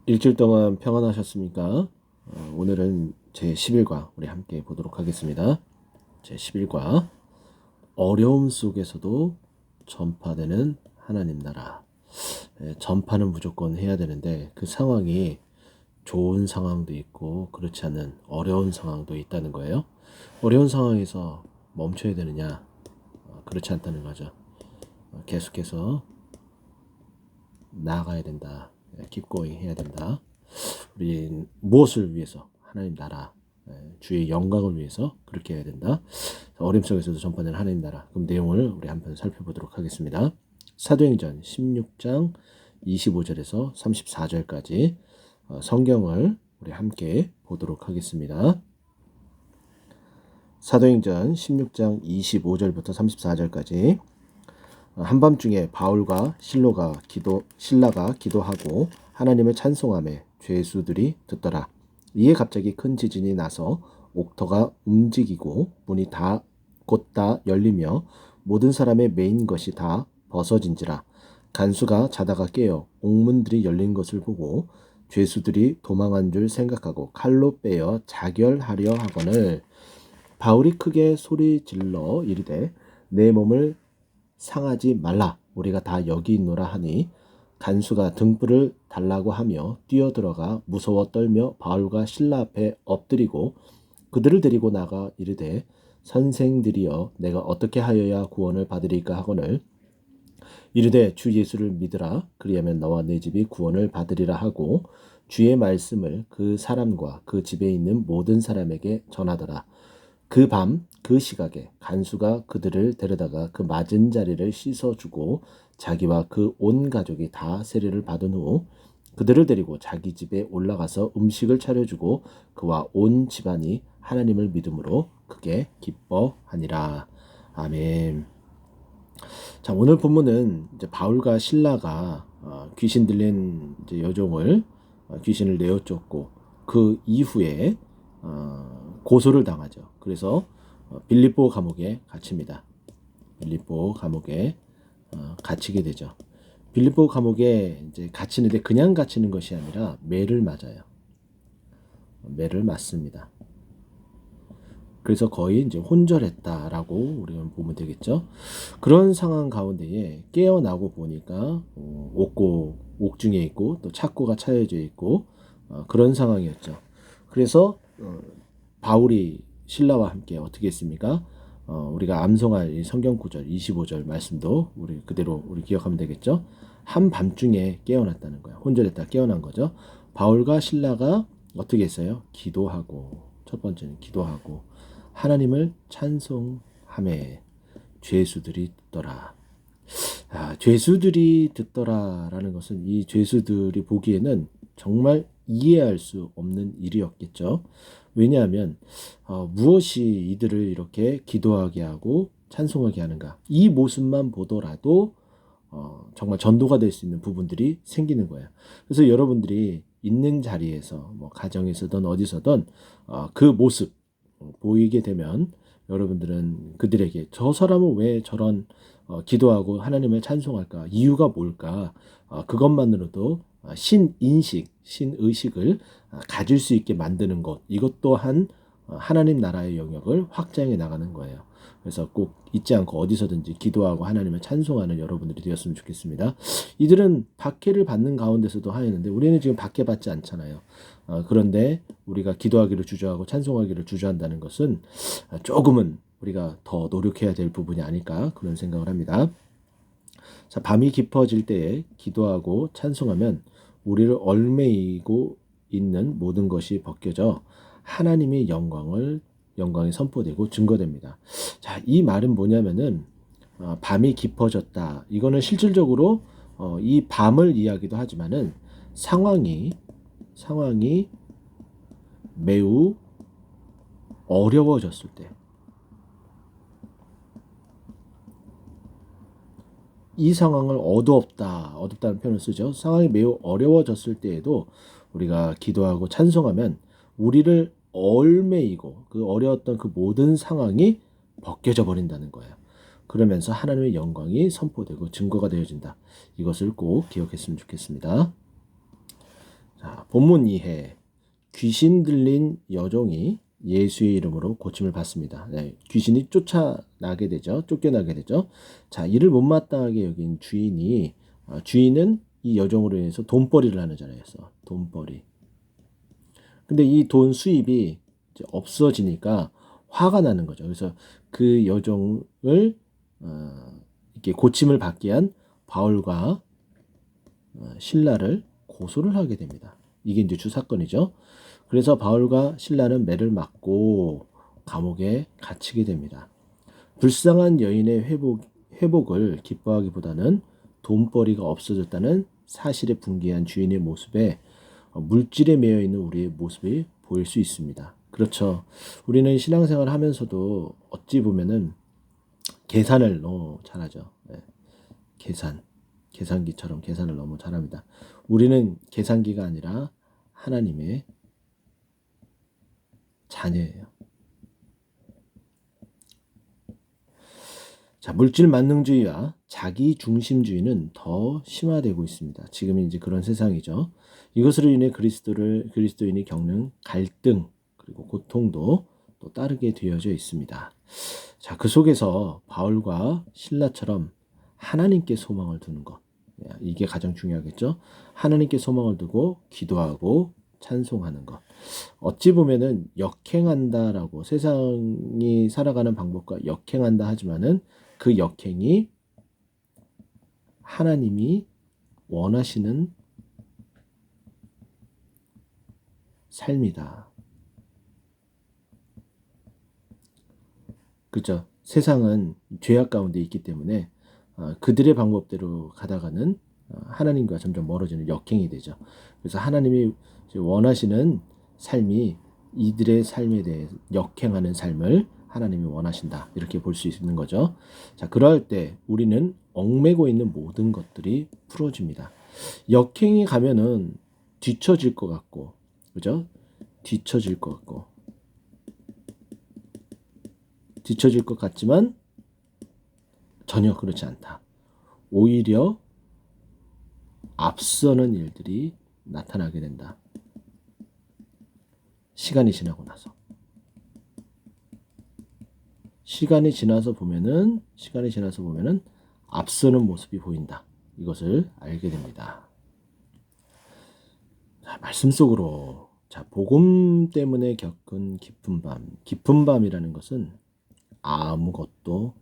일주일 동안 평안하셨습니까? 오늘은 제11과 우리 함께 보도록 하겠습니다. 제11과 어려움 속에서도 전파되는 하나님 나라. 전파는 무조건 해야 되는데 그 상황이 좋은 상황도 있고 그렇지 않은 어려운 상황도 있다는 거예요. 어려운 상황에서 멈춰야 되느냐? 그렇지 않다는 거죠. 계속해서 나아가야 된다. keep going 해야 된다. 우리 무엇을 위해서? 하나님 나라, 주의 영광을 위해서 그렇게 해야 된다. 어림 속에서도 전파되는 하나님 나라. 그럼 내용을 우리 한번 살펴보도록 하겠습니다. 사도행전 16장 25절에서 34절까지 성경을 우리 함께 보도록 하겠습니다. 사도행전 16장 25절부터 34절까지 한밤중에 바울과 신라가 기도하고 하나님을 찬송하며 죄수들이 듣더라. 이에 갑자기 큰 지진이 나서 옥터가 움직이고 문이 곧 다 열리며 모든 사람의 매인 것이 다 벗어진지라. 간수가 자다가 깨어 옥문들이 열린 것을 보고 죄수들이 도망한 줄 생각하고 칼로 빼어 자결하려 하거늘 바울이 크게 소리 질러 이르되 내 몸을 상하지 말라. 우리가 다 여기 있노라 하니 간수가 등불을 달라고 하며 뛰어들어가 무서워 떨며 바울과 신라 앞에 엎드리고 그들을 데리고 나가 이르되 선생들이여 내가 어떻게 하여야 구원을 받으리까 하거늘 이르되 주 예수를 믿으라. 그리하면 너와 내 집이 구원을 받으리라 하고 주의 말씀을 그 사람과 그 집에 있는 모든 사람에게 전하더라. 그 밤 그 시각에 간수가 그들을 데려다가 그 맞은 자리를 씻어주고 자기와 그 온 가족이 다 세례를 받은 후 그들을 데리고 자기 집에 올라가서 음식을 차려주고 그와 온 집안이 하나님을 믿음으로 크게 기뻐하니라. 아멘. 자, 오늘 본문은 이제 바울과 신라가 귀신 들린 이제 여종을 귀신을 내어 쫓고 그 이후에 고소를 당하죠. 그래서 빌립보 감옥에 갇힙니다. 빌립보 감옥에 갇히게 되죠. 빌립보 감옥에 이제 갇히는데 그냥 갇히는 것이 아니라 매를 맞아요. 매를 맞습니다. 그래서 거의 이제 혼절했다라고 우리가 보면 되겠죠. 그런 상황 가운데에 깨어나고 보니까 옥중에 있고 또 착고가 차여져 있고 그런 상황이었죠. 그래서 바울이 신라와 함께 어떻게 했습니까? 우리가 암송할 이 성경 구절 25절 말씀도 우리 그대로 우리 기억하면 되겠죠. 한밤중에 깨어났다는 거예요. 혼절했다 깨어난 거죠. 바울과 신라가 어떻게 했어요? 기도하고 첫 번째는 기도하고 하나님을 찬송하매 죄수들이 듣더라. 죄수들이 듣더라라는 것은 이 죄수들이 보기에는 정말 이해할 수 없는 일이었겠죠. 왜냐하면 무엇이 이들을 이렇게 기도하게 하고 찬송하게 하는가? 이 모습만 보더라도 정말 전도가 될 수 있는 부분들이 생기는 거예요. 그래서 여러분들이 있는 자리에서 뭐 가정에서든 어디서든 그 모습 보이게 되면 여러분들은 그들에게 저 사람은 왜 저런 기도하고 하나님을 찬송할까? 이유가 뭘까? 그것만으로도 신인식, 신의식을 가질 수 있게 만드는 것. 이것 또한 하나님 나라의 영역을 확장해 나가는 거예요. 그래서 꼭 잊지 않고 어디서든지 기도하고 하나님을 찬송하는 여러분들이 되었으면 좋겠습니다. 이들은 박해를 받는 가운데서도 하였는데 우리는 지금 박해받지 않잖아요. 그런데 우리가 기도하기를 주저하고 찬송하기를 주저한다는 것은 조금은 우리가 더 노력해야 될 부분이 아닐까 그런 생각을 합니다. 자, 밤이 깊어질 때에 기도하고 찬송하면 우리를 얼매이고 있는 모든 것이 벗겨져 하나님의 영광이 선포되고 증거됩니다. 자, 이 말은 뭐냐면은 밤이 깊어졌다. 이거는 실질적으로 이 밤을 이야기도 하지만은 상황이 매우 어려워졌을 때, 이 상황을 어둡다는 표현을 쓰죠. 상황이 매우 어려워졌을 때에도 우리가 기도하고 찬송하면 우리를 얼매이고 그 어려웠던 그 모든 상황이 벗겨져 버린다는 거예요. 그러면서 하나님의 영광이 선포되고 증거가 되어진다. 이것을 꼭 기억했으면 좋겠습니다. 자, 본문 이해. 귀신 들린 여종이 예수의 이름으로 고침을 받습니다. 네, 귀신이 쫓겨나게 되죠. 자, 이를 못마땅하게 여긴 주인이 주인은 이 여종으로 인해서 돈벌이를 하는 자였어. 돈벌이. 근데 이 돈 수입이 이제 없어지니까 화가 나는 거죠. 그래서 그 여종을 이렇게 고침을 받게 한 바울과 신라를 고소를 하게 됩니다. 이게 이제 주 사건이죠. 그래서 바울과 신라는 매를 맞고 감옥에 갇히게 됩니다. 불쌍한 여인의 회복을 기뻐하기보다는 돈벌이가 없어졌다는 사실에 분개한 주인의 모습에 물질에 매여 있는 우리의 모습이 보일 수 있습니다. 그렇죠. 우리는 신앙생활을 하면서도 어찌 보면은 계산을 너무 잘하죠. 네. 계산기처럼 계산을 너무 잘합니다. 우리는 계산기가 아니라 하나님의 자녀예요. 자, 물질 만능주의와 자기 중심주의는 더 심화되고 있습니다. 지금은 이제 그런 세상이죠. 이것으로 인해 그리스도인이 겪는 갈등 그리고 고통도 또 따르게 되어져 있습니다. 자, 그 속에서 바울과 신라처럼 하나님께 소망을 두는 것. 이게 가장 중요하겠죠. 하나님께 소망을 두고 기도하고 찬송하는 것. 어찌 보면은 역행한다라고 세상이 살아가는 방법과 역행한다 하지만은 그 역행이 하나님이 원하시는 삶이다. 그죠? 세상은 죄악 가운데 있기 때문에 그들의 방법대로 가다가는 하나님과 점점 멀어지는 역행이 되죠. 그래서 하나님이 원하시는 삶이 이들의 삶에 대해 역행하는 삶을 하나님이 원하신다. 이렇게 볼 수 있는 거죠. 자, 그럴 때 우리는 얽매고 있는 모든 것들이 풀어집니다. 역행이 가면은 뒤처질 것 같고, 그죠? 뒤처질 것 같고, 뒤처질 것 같지만 전혀 그렇지 않다. 오히려 앞서는 일들이 나타나게 된다. 시간이 지나고 나서. 시간이 지나서 보면은 앞서는 모습이 보인다. 이것을 알게 됩니다. 자, 말씀 속으로 자, 복음 때문에 겪은 깊은 밤이라는 것은 아무것도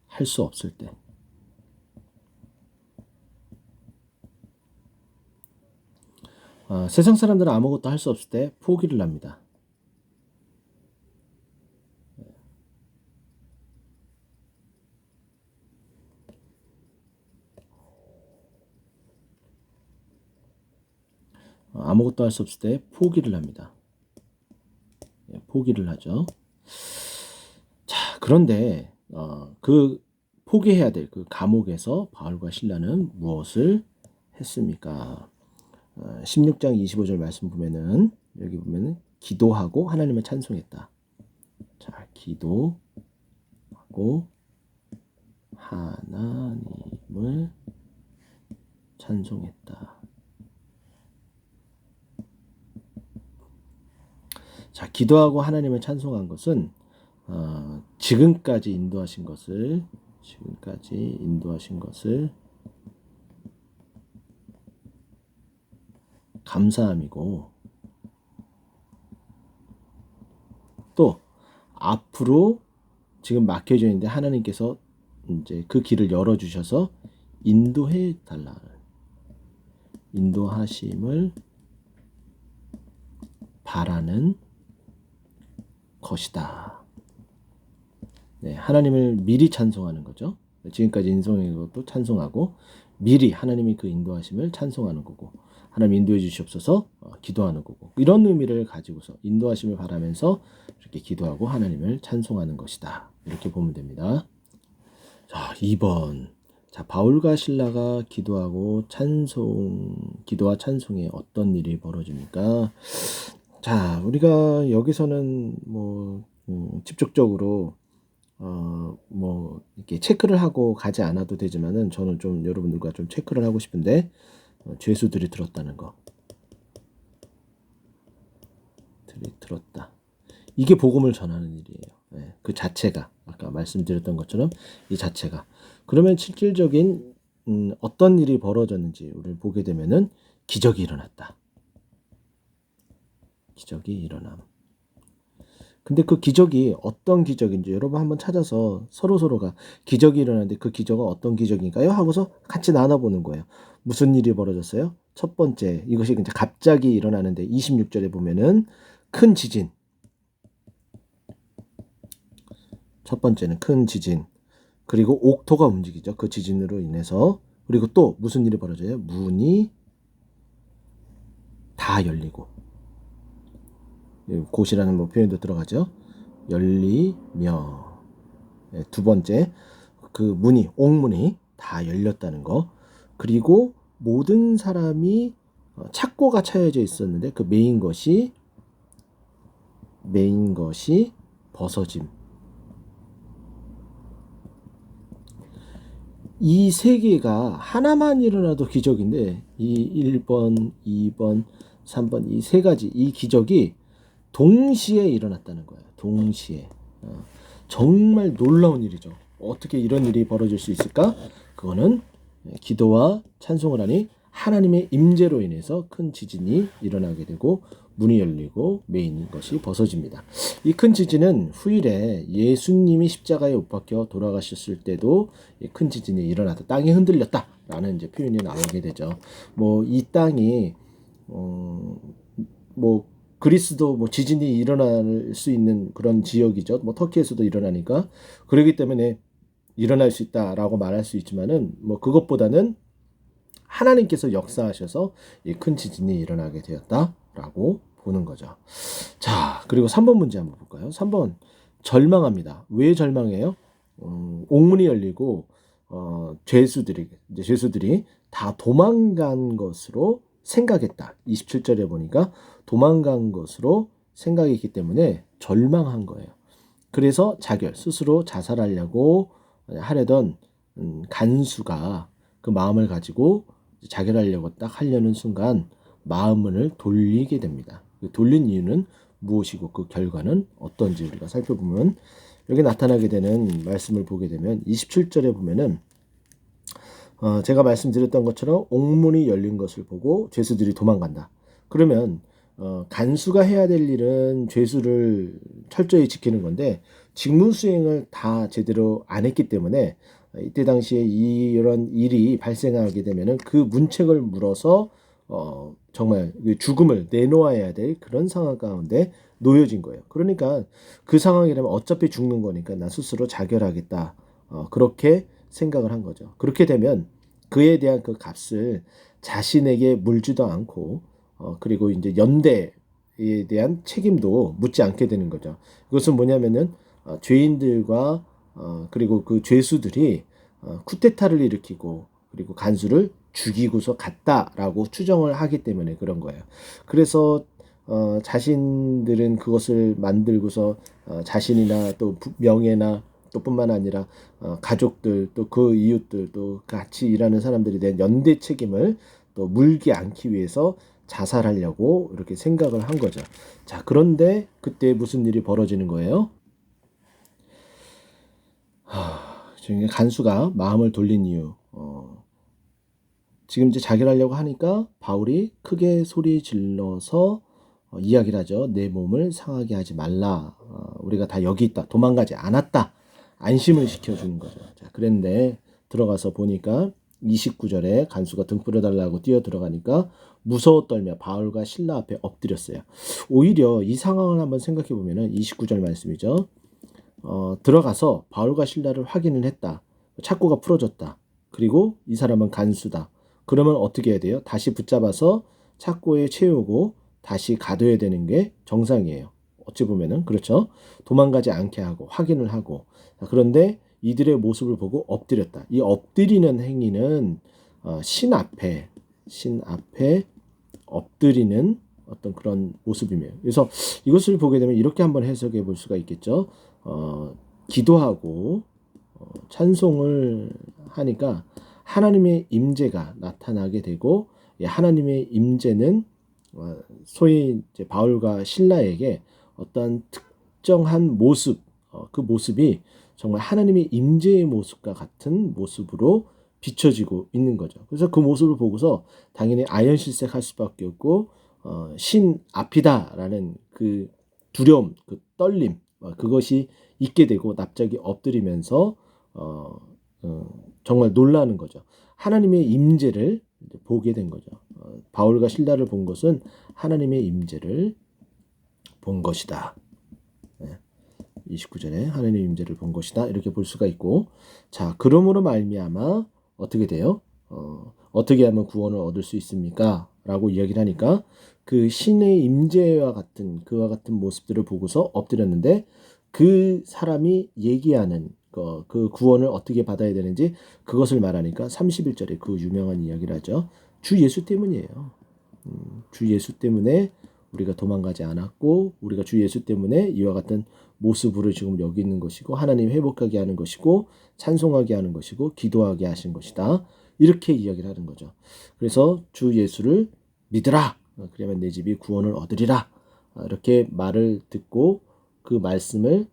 할 수 없을 때, 세상 사람들은 아무것도 할 수 없을 때 포기를 합니다. 아무것도 할 수 없을 때 포기를 합니다. 포기를 하죠. 자, 그런데 그 포기해야 될 그 감옥에서 바울과 신라는 무엇을 했습니까? 16장 25절 말씀 보면은 여기 보면은 기도하고 하나님을 찬송했다. 자, 기도하고 하나님을 찬송했다. 자, 기도하고 하나님을 찬송한 것은 지금까지 인도하신 것을 감사함이고 또 앞으로 지금 막혀져 있는데 하나님께서 이제 그 길을 열어 주셔서 인도해 달라는 인도하심을 바라는 것이다. 네, 하나님을 미리 찬송하는 거죠. 지금까지 인송한 것도 찬송하고 미리 하나님이 그 인도하심을 찬송하는 거고 하나님 인도해 주시옵소서 기도하는 거고 이런 의미를 가지고서 인도하심을 바라면서 이렇게 기도하고 하나님을 찬송하는 것이다. 이렇게 보면 됩니다. 자, 2번. 자, 바울과 신라가 기도와 찬송에 어떤 일이 벌어집니까? 자, 우리가 여기서는 뭐 직접적으로 뭐 이렇게 체크를 하고 가지 않아도 되지만은 저는 좀 여러분들과 좀 체크를 하고 싶은데 죄수들이 들었다는 거. 들었다. 이게 복음을 전하는 일이에요. 그 자체가 아까 말씀드렸던 것처럼 이 자체가. 그러면 실질적인 어떤 일이 벌어졌는지 우리를 보게 되면은 기적이 일어났다. 기적이 일어남. 근데 그 기적이 어떤 기적인지 여러분 한번 찾아서 서로가 기적이 일어났는데 그 기적은 어떤 기적인가요? 하고서 같이 나눠보는 거예요. 무슨 일이 벌어졌어요? 첫 번째, 이것이 이제 갑자기 일어나는데 26절에 보면은 큰 지진. 첫 번째는 큰 지진. 그리고 옥토가 움직이죠. 그 지진으로 인해서. 그리고 또 무슨 일이 벌어져요? 문이 다 열리고. 곧이라는 뭐 표현도 들어가죠. 열리며. 두 번째, 그 문이, 옥문이 다 열렸다는 거. 그리고 모든 사람이 착고가 차여져 있었는데 그 메인 것이 벗어짐. 이 세 개가 하나만 일어나도 기적인데 이 1번, 2번, 3번 이 세 가지 이 기적이 동시에 일어났다는 거예요. 동시에. 정말 놀라운 일이죠. 어떻게 이런 일이 벌어질 수 있을까? 그거는 기도와 찬송을 하니 하나님의 임재로 인해서 큰 지진이 일어나게 되고 문이 열리고 메인 것이 벗어집니다. 이 큰 지진은 후일에 예수님이 십자가에 못 박혀 돌아가셨을 때도 큰 지진이 일어났다. 땅이 흔들렸다라는 이제 표현이 나오게 되죠. 뭐 이 땅이 뭐 그리스도 뭐 지진이 일어날 수 있는 그런 지역이죠. 뭐 터키에서도 일어나니까 그렇기 때문에 일어날 수 있다라고 말할 수 있지만은 뭐 그것보다는 하나님께서 역사하셔서 이 큰 지진이 일어나게 되었다라고 보는 거죠. 자, 그리고 3번 문제 한번 볼까요? 3번 절망합니다. 왜 절망해요? 옥문이 열리고 죄수들이 다 도망간 것으로 생각했다. 27절에 보니까 도망간 것으로 생각했기 때문에 절망한 거예요. 그래서 스스로 자살하려고 하려던 간수가 그 마음을 가지고 자결하려고 딱 하려는 순간 마음을 돌리게 됩니다. 돌린 이유는 무엇이고 그 결과는 어떤지 우리가 살펴보면 여기 나타나게 되는 말씀을 보게 되면 27절에 보면은 제가 말씀드렸던 것처럼 옥문이 열린 것을 보고 죄수들이 도망간다. 그러면 간수가 해야 될 일은 죄수를 철저히 지키는 건데 직무 수행을 다 제대로 안 했기 때문에 이때 당시에 이런 일이 발생하게 되면은 그 문책을 물어서 정말 죽음을 내놓아야 될 그런 상황 가운데 놓여진 거예요. 그러니까 그 상황이라면 어차피 죽는 거니까 나 스스로 자결하겠다. 그렇게 생각을 한 거죠. 그렇게 되면 그에 대한 그 값을 자신에게 물지도 않고 그리고 이제 연대에 대한 책임도 묻지 않게 되는 거죠. 이것은 뭐냐면은 죄인들과 그리고 그 죄수들이 쿠데타를 일으키고 그리고 간수를 죽이고서 갔다라고 추정을 하기 때문에 그런 거예요. 그래서 자신들은 그것을 만들고서 자신이나 또 명예나 또 뿐만 아니라 가족들 또 그 이웃들 또 같이 일하는 사람들에 대한 연대 책임을 또 물지 않기 위해서 자살하려고 이렇게 생각을 한 거죠. 자, 그런데 그때 무슨 일이 벌어지는 거예요? 간수가 마음을 돌린 이유. 지금 이제 자결하려고 하니까 바울이 크게 소리 질러서 이야기를 하죠. 내 몸을 상하게 하지 말라. 우리가 다 여기 있다. 도망가지 않았다. 안심을 시켜주는 거죠. 자, 그런데 들어가서 보니까 29절에 간수가 등 뿌려달라고 뛰어 들어가니까 무서워 떨며 바울과 실라 앞에 엎드렸어요. 오히려 이 상황을 한번 생각해 보면은 29절 말씀이죠. 들어가서 바울과 실라를 확인을 했다. 착고가 풀어졌다. 그리고 이 사람은 간수다. 그러면 어떻게 해야 돼요? 다시 붙잡아서 착고에 채우고 다시 가둬야 되는 게 정상이에요. 어찌 보면은 그렇죠. 도망가지 않게 하고 확인을 하고. 그런데 이들의 모습을 보고 엎드렸다. 이 엎드리는 행위는 신 앞에 엎드리는 어떤 그런 모습이에요. 그래서 이것을 보게 되면 이렇게 한번 해석해 볼 수가 있겠죠. 기도하고 찬송을 하니까 하나님의 임재가 나타나게 되고 하나님의 임재는 소위 이제 바울과 실라에게 어떤 특정한 모습, 그 모습이 정말 하나님의 임재의 모습과 같은 모습으로 비춰지고 있는 거죠. 그래서 그 모습을 보고서 당연히 아연실색할 수밖에 없고 신 앞이다라는 그 두려움, 그 떨림, 그것이 있게 되고 납작이 엎드리면서 정말 놀라는 거죠. 하나님의 임재를 보게 된 거죠. 바울과 실라를 본 것은 하나님의 임재를 본 것이다. 29절에 하나님의 임재를 본 것이다. 이렇게 볼 수가 있고, 자, 그러므로 말미암아 어떻게 돼요? 어떻게 하면 구원을 얻을 수 있습니까? 라고 이야기를 하니까 그 신의 임재와 같은 그와 같은 모습들을 보고서 엎드렸는데 그 사람이 얘기하는 그 구원을 어떻게 받아야 되는지 그것을 말하니까 31절에 그 유명한 이야기를 하죠. 주 예수 때문이에요. 주 예수 때문에 우리가 도망가지 않았고 우리가 주 예수 때문에 이와 같은 모습으로 지금 여기 있는 것이고 하나님 회복하게 하는 것이고 찬송하게 하는 것이고 기도하게 하신 것이다. 이렇게 이야기를 하는 거죠. 그래서 주 예수를 믿으라. 그러면 내 집이 구원을 얻으리라. 이렇게 말을 듣고 그 말씀을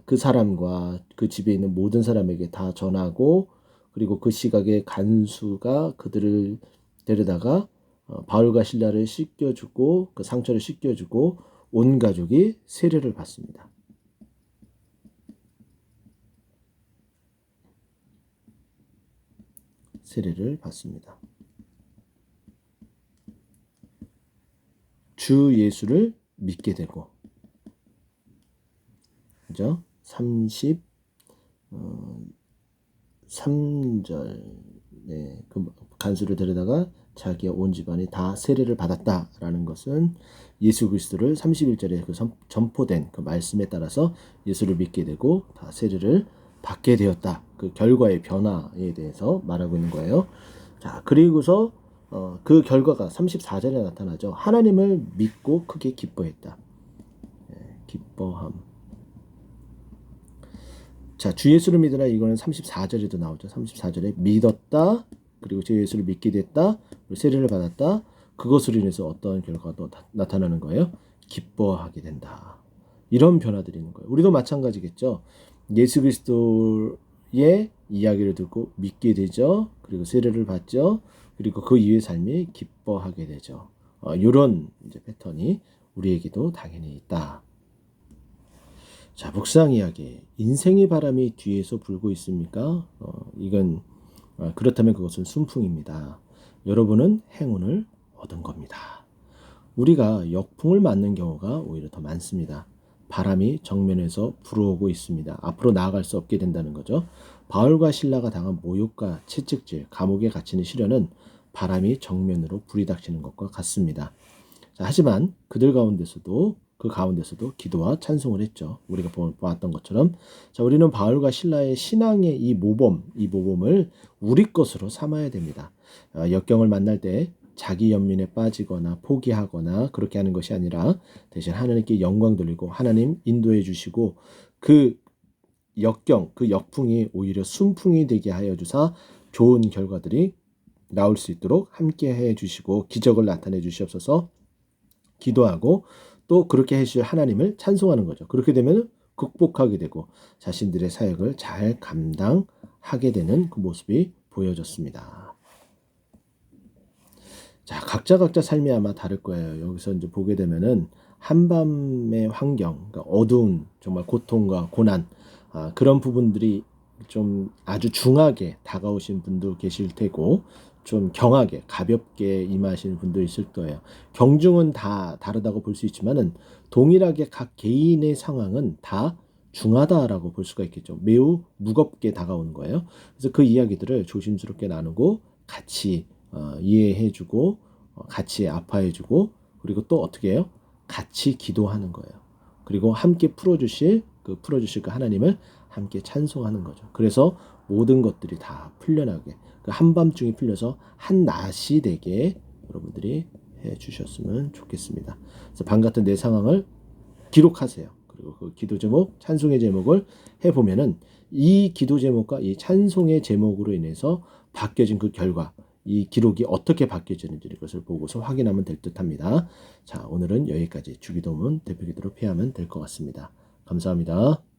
그 사람과 그 집에 있는 모든 사람에게 다 전하고 그리고 그 시각의 간수가 그들을 데려다가 바울과 실라를 씻겨주고 그 상처를 씻겨주고 온 가족이 세례를 받습니다. 세례를 받습니다. 주 예수를 믿게 되고, 그죠? 33절, 네, 그 간수를 데려다가 자기와 온 집안이 다 세례를 받았다라는 것은 예수 그리스도를 31절에 그 전포된 그 말씀에 따라서 예수를 믿게 되고 다 세례를 받게 되었다. 그 결과의 변화에 대해서 말하고 있는 거예요. 자, 그리고서 그 결과가 34절에 나타나죠. 하나님을 믿고 크게 기뻐했다. 기뻐함. 자, 주 예수를 믿으라 이거는 34절에도 나오죠. 34절에 믿었다. 그리고 주 예수를 믿게 됐다. 그리고 세례를 받았다. 그것으로 인해서 어떤 결과도 나타나는 거예요. 기뻐하게 된다. 이런 변화들이 있는 거예요. 우리도 마찬가지겠죠. 예수 그리스도의 이야기를 듣고 믿게 되죠. 그리고 세례를 받죠. 그리고 그 이후의 삶이 기뻐하게 되죠. 이런 이제 패턴이 우리에게도 당연히 있다. 자, 묵상 이야기. 인생의 바람이 뒤에서 불고 있습니까? 이건 그렇다면 그것은 순풍입니다. 여러분은 행운을 얻은 겁니다. 우리가 역풍을 맞는 경우가 오히려 더 많습니다. 바람이 정면에서 불어오고 있습니다. 앞으로 나아갈 수 없게 된다는 거죠. 바울과 실라가 당한 모욕과 채찍질, 감옥에 갇히는 시련은 바람이 정면으로 불이 닥치는 것과 같습니다. 자, 하지만 그들 가운데서도 기도와 찬송을 했죠. 우리가 보았던 것처럼. 자, 우리는 바울과 실라의 신앙의 이 모범을 우리 것으로 삼아야 됩니다. 역경을 만날 때 자기 연민에 빠지거나 포기하거나 그렇게 하는 것이 아니라 대신 하나님께 영광 돌리고 하나님 인도해 주시고 그 역풍이 오히려 순풍이 되게 하여 주사 좋은 결과들이 나올 수 있도록 함께 해 주시고 기적을 나타내 주시옵소서 기도하고 또 그렇게 해주실 하나님을 찬송하는 거죠. 그렇게 되면 극복하게 되고 자신들의 사역을 잘 감당하게 되는 그 모습이 보여졌습니다. 자, 각자 삶이 아마 다를 거예요. 여기서 이제 보게 되면은 한밤의 환경, 그러니까 어두운 정말 고통과 고난 그런 부분들이 좀 아주 중하게 다가오신 분도 계실 테고 좀 경하게 가볍게 임하시는 분도 있을 거예요. 경중은 다 다르다고 볼 수 있지만은 동일하게 각 개인의 상황은 다 중하다라고 볼 수가 있겠죠. 매우 무겁게 다가오는 거예요. 그래서 그 이야기들을 조심스럽게 나누고 같이 이해해주고 같이 아파해주고 그리고 또 어떻게 해요? 같이 기도하는 거예요. 그리고 함께 풀어주실 그 하나님을 함께 찬송하는 거죠. 그래서 모든 것들이 다 풀려나게 그 한밤중이 풀려서 한낮이 되게 여러분들이 해주셨으면 좋겠습니다. 그래서 밤 같은 내 상황을 기록하세요. 그리고 그 기도 제목, 찬송의 제목을 해보면은 이 기도 제목과 이 찬송의 제목으로 인해서 바뀌어진 그 결과, 이 기록이 어떻게 바뀌어지는지 이것을 보고서 확인하면 될 듯합니다. 자, 오늘은 여기까지 주기도문 대표기도로 피하면 될 것 같습니다. 감사합니다.